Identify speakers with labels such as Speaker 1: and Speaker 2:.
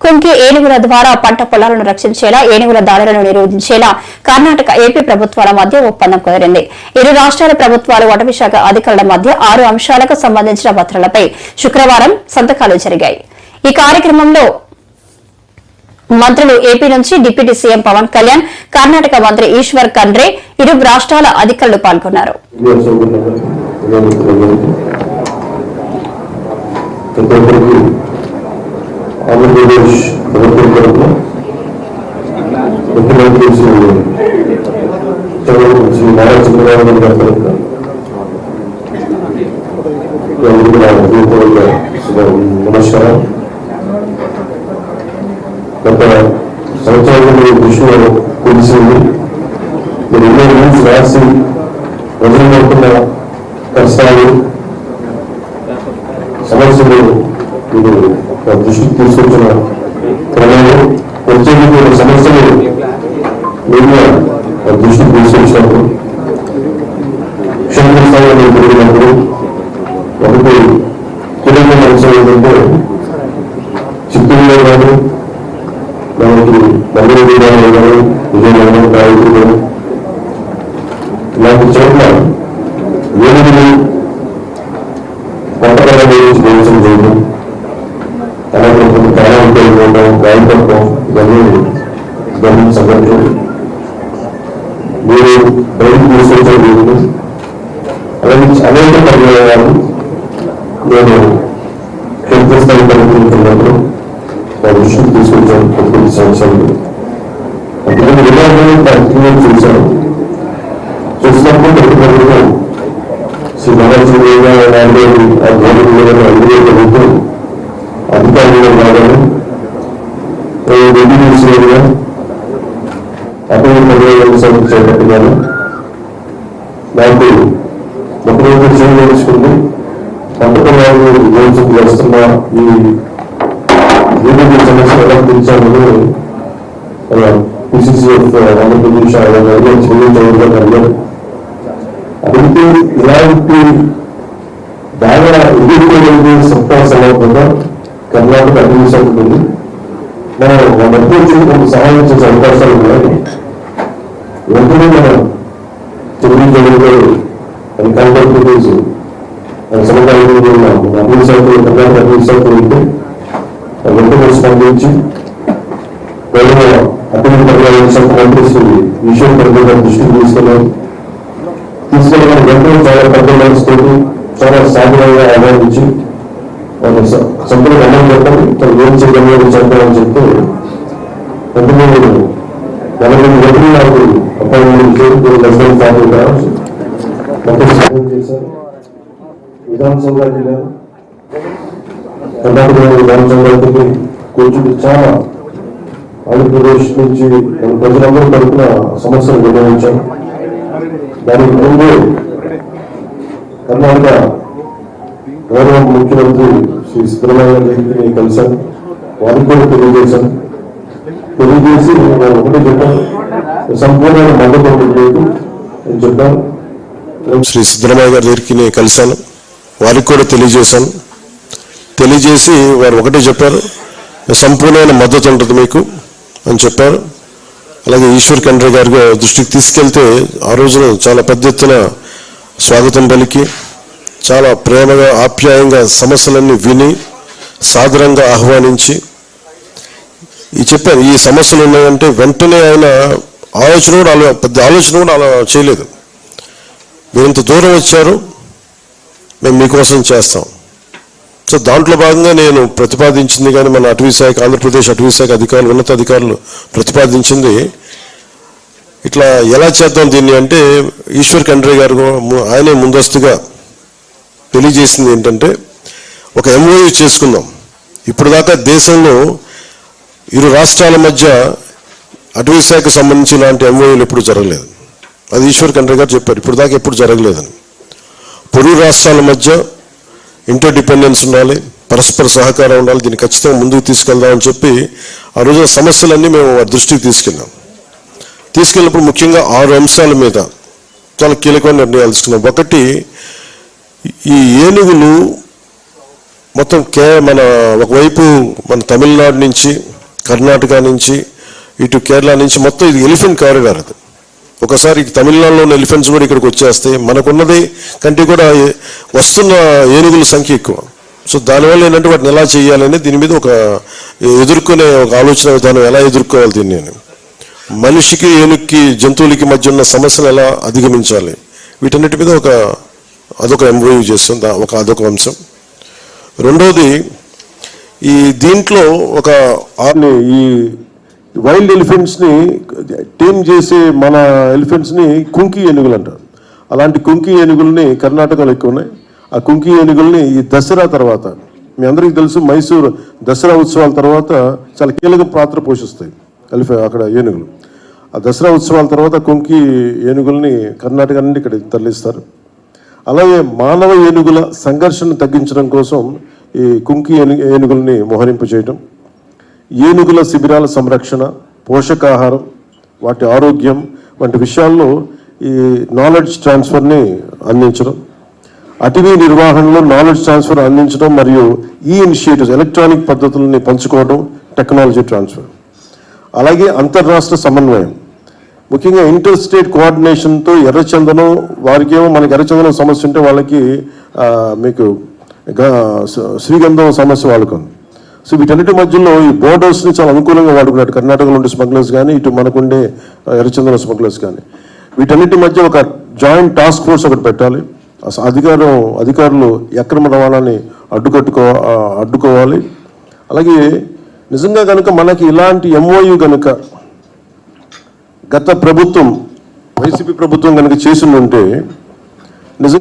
Speaker 1: కుంకి ఏనుగుల ద్వారా పంట పొలాలను రక్షించేలా ఏనుగుల దాడులను నిరోధించేలా కర్ణాటక ఏపీ ప్రభుత్వాల మధ్య ఒప్పందం కుదిరింది. ఇరు రాష్ట్రాల ప్రభుత్వాలు అటవీ శాఖ అధికారుల మధ్య 6 అంశాలకు సంబంధించిన పత్రాలపై శుక్రవారం సంతకాలు జరిగాయి. ఈ కార్యక్రమంలో మంత్రులు ఏపీ నుంచి డిప్యూటీ సీఎం పవన్ కళ్యాణ్, కర్ణాటక మంత్రి ఈశ్వర్ ఖండ్రే, ఇరు రాష్ట్రాల అధికారులు పాల్గొన్నారు.
Speaker 2: గత సంవత్సరాలు విషయంలో తెలిసింది. మీరు ఎన్నో న్యూస్ రాసి ప్రజలు పడుతున్న కష్టాలు సమస్యలు మీరు దృష్టికి తీసుకొచ్చిన క్రమంలో వచ్చే సమస్యలు మీడియా దృష్టికి తీసుకొచ్చినప్పుడు క్షేత్రస్థాయిలో మీరు తిరిగినప్పుడు ఒకటి తెలియని అంశం ఏంటంటే చిత్తూరులో కానీ మనకి మంగళ విధానం కానీ విజయనగరం రాయలసీమ ఇలాంటి చోట్ల ఏనుగులు కొత్తగా దేశం చేయడం అలాగే ప్రాణాలు ఉండడం గాయపడటం ఇవన్నీ గమనించిన సంఘటనలు మీరు బయటకు తీసుకొచ్చేది. అలాగే అనేక పర్యాయాలు నేను క్షేత్రస్థాయి పర్యటించినప్పుడు దృష్టికి తీసుకొచ్చాను. కొన్ని సంవత్సరాలు అటువంటి విధానాన్ని చూశాను. చూసినప్పుడు ప్రతిపక్షంలో శ్రీ నారాయణ ఆ గవర్నమెంట్ అందులో అధికారులు రావడం డిప్యూటీగా అటువంటి పర్యావరణ చేపట్టినాను. నాకు మొట్టమొదటి చేయదలుచుకుంది పంట పొలాలు రోజుకు వస్తున్న ఈ సమస్య ఎలా తీర్చాలని పిసిసిఎఫ్ ఆంధ్రప్రదేశ్ చెల్లించవలసిన అడిగారు. అడిగితే ఇలాంటి బాగా ఎదుర్కోగలిగే సత్తా సమర్థంగా కర్ణాటక అటవీ శాఖ ఉంది. మనం మధ్య కొంత సహాయం చేసే అవకాశాలు ఉన్నాయి. వెంటనే మనం చెల్లించగలిగే అది ఆంధ్రప్రదేశ్ సమకాలీన అటవీ శాఖ కర్ణాటక అటవీ శాఖ ఉంటే వెంటనే స్పందించి అటవీ పర్యావరణ శాఖ మంత్రి విషయం పెద్దగా దృష్టికి తీసుకెళ్ళి మన వెంటనే చాలా పెద్ద మనసుతోటి చాలా సాధారణంగా ఆదరించి వాళ్ళ సంపూర్ణ అమలు చెప్పండి తను ఏం చేయగలిగే చెప్పాలని చెప్తే వెంటనే 40 గంటలు నాకు అపాయింట్మెంట్ చేశారు. విధానసభ వెళ్ళారు. కర్ణాటక విధానసభకి కూర్చుంటే చాలా ఆంధ్రప్రదేశ్ నుంచి ప్రజలందరూ తరఫున సమస్యలు నిర్వహించాం. దానికి ముందు కర్ణాటక గౌరవ ముఖ్యమంత్రి శ్రీ సిద్ధరామయ్య గారిని కలిశాను. వారికి కూడా తెలియజేశాను. తెలియజేసి నేను ఒకటి చెప్పాను, సంపూర్ణ మద్దతు లేదు అని చెప్పాను. శ్రీ సిద్ధరామయ్య గారి దగ్గరికి కలిశాను. వారికి కూడా తెలియజేశాను. తెలియజేసి వారు ఒకటే చెప్పారు, సంపూర్ణమైన మద్దతు ఉంటుంది మీకు అని చెప్పారు. అలాగే ఈశ్వర్ ఖండ్రే గారి దృష్టికి తీసుకెళ్తే ఆ రోజున చాలా పెద్ద ఎత్తున స్వాగతం పలికి చాలా ప్రేమగా ఆప్యాయంగా సమస్యలన్నీ విని సాదరంగా ఆహ్వానించి చెప్పారు ఈ సమస్యలు ఉన్నాయంటే వెంటనే ఆయన పెద్ద ఆలోచన కూడా అలా చేయలేదు. మీరు ఇంత దూరం వచ్చారు, మేము మీకోసం చేస్తాం. సో దాంట్లో భాగంగా నేను ప్రతిపాదించింది కానీ మన అటవీ శాఖ ఆంధ్రప్రదేశ్ అటవీ శాఖ అధికారులు ఉన్నతాధికారులు ప్రతిపాదించింది ఇట్లా ఎలా చేద్దాం దీన్ని అంటే ఈశ్వర్ ఖండ్రే గారు ఆయనే ముందస్తుగా తెలియజేసింది ఏంటంటే ఒక ఎంఓయూ చేసుకుందాం. ఇప్పుడు దాకా దేశంలో ఇరు రాష్ట్రాల మధ్య అటవీ శాఖకు సంబంధించి ఇలాంటి ఎంఓయూలు ఎప్పుడు జరగలేదు. అది ఈశ్వర్ ఖండ్రే గారు చెప్పారు, ఇప్పుడు దాకా ఎప్పుడు జరగలేదని. పొరుగు రాష్ట్రాల మధ్య ఇంటర్ డిపెండెన్స్ ఉండాలి, పరస్పర సహకారం ఉండాలి, దీన్ని ఖచ్చితంగా ముందుకు తీసుకెళ్దామని చెప్పి ఆ రోజున సమస్యలన్నీ మేము వారి దృష్టికి తీసుకెళ్ళినప్పుడు ముఖ్యంగా 6 అంశాల మీద చాలా కీలకమైన నిర్ణయాలు తీసుకున్నాం. ఒకటి, ఈ ఏనుగులు మొత్తం మన ఒకవైపు మన తమిళనాడు నుంచి కర్ణాటక నుంచి ఇటు కేరళ నుంచి మొత్తం ఇది ఎలిఫెంట్ కారిడార్. అది ఒకసారి తమిళనాడులో ఉన్న ఎలిఫెంట్స్ కూడా ఇక్కడికి వచ్చేస్తే మనకున్నది కంటే కూడా వస్తున్న ఏనుగుల సంఖ్య ఎక్కువ. సో దానివల్ల ఏంటంటే వాటిని ఎలా చేయాలని దీని మీద ఒక ఎదుర్కొనే ఒక ఆలోచన విధానం, ఎలా ఎదుర్కోవాలి దీన్ని అని, మనిషికి ఏనుగుకి జంతువులకి మధ్య ఉన్న సమస్యను ఎలా అధిగమించాలి, వీటన్నిటి మీద అదొక ఎంఓయూ చేస్తుంది, అదొక అంశం. రెండవది ఈ దీంట్లో ఈ వైల్డ్ ఎలిఫెంట్స్ని టేమ్ చేసే మన ఎలిఫెంట్స్ని కుంకి ఏనుగులు అంటారు. అలాంటి కుంకి ఏనుగుల్ని కర్ణాటకలో ఎక్కువ ఉన్నాయి. ఆ కుంకి ఏనుగుల్ని ఈ దసరా తర్వాత, మీ అందరికీ తెలుసు మైసూరు దసరా ఉత్సవాల తర్వాత చాలా కీలక పాత్ర పోషిస్తాయి అక్కడ ఏనుగులు. ఆ దసరా ఉత్సవాల తర్వాత కుంకి ఏనుగుల్ని కర్ణాటక నుండి ఇక్కడ తరలిస్తారు. అలాగే మానవ ఏనుగుల సంఘర్షణ తగ్గించడం కోసం ఈ కుంకి ఏనుగుల్ని మోహరింప చేయటం, ఏనుగుల శిబిరాల సంరక్షణ, పోషకాహారం, వాటి ఆరోగ్యం వంటి విషయాల్లో ఈ నాలెడ్జ్ ట్రాన్స్ఫర్ని అందించడం, అటవీ నిర్వహణలో నాలెడ్జ్ ట్రాన్స్ఫర్ అందించడం మరియు ఈ ఇనిషియేటివ్స్ ఎలక్ట్రానిక్ పద్ధతులని పంచుకోవడం, టెక్నాలజీ ట్రాన్స్ఫర్. అలాగే అంతర్రాష్ట్ర సమన్వయం, ముఖ్యంగా ఇంటర్ స్టేట్ కోఆర్డినేషన్తో ఎర్రచందనం, వారికేమో మనకి ఎర్రచందనం సమస్య ఉంటే వాళ్ళకి మీకు శ్రీగంధం సమస్య వాళ్ళకు ఉంది. సో వీటన్నిటి మధ్యలో ఈ బోర్డర్స్ని చాలా అనుకూలంగా వాడుకున్నాడు కర్ణాటకలో ఉండే స్మగ్లర్స్ కానీ, ఇటు మనకుండే ఎర్రచందనం స్మగ్లర్స్ కానీ. వీటన్నిటి మధ్య ఒక జాయింట్ టాస్క్ ఫోర్స్ ఒకటి పెట్టాలి. అధికారులు అక్రమ రవాణాని అడ్డుకోవాలి. అలాగే నిజంగా కనుక మనకి ఇలాంటి ఎంఓయూ కనుక గత ప్రభుత్వం వైసీపీ ప్రభుత్వం కనుక చేసి ఉంటే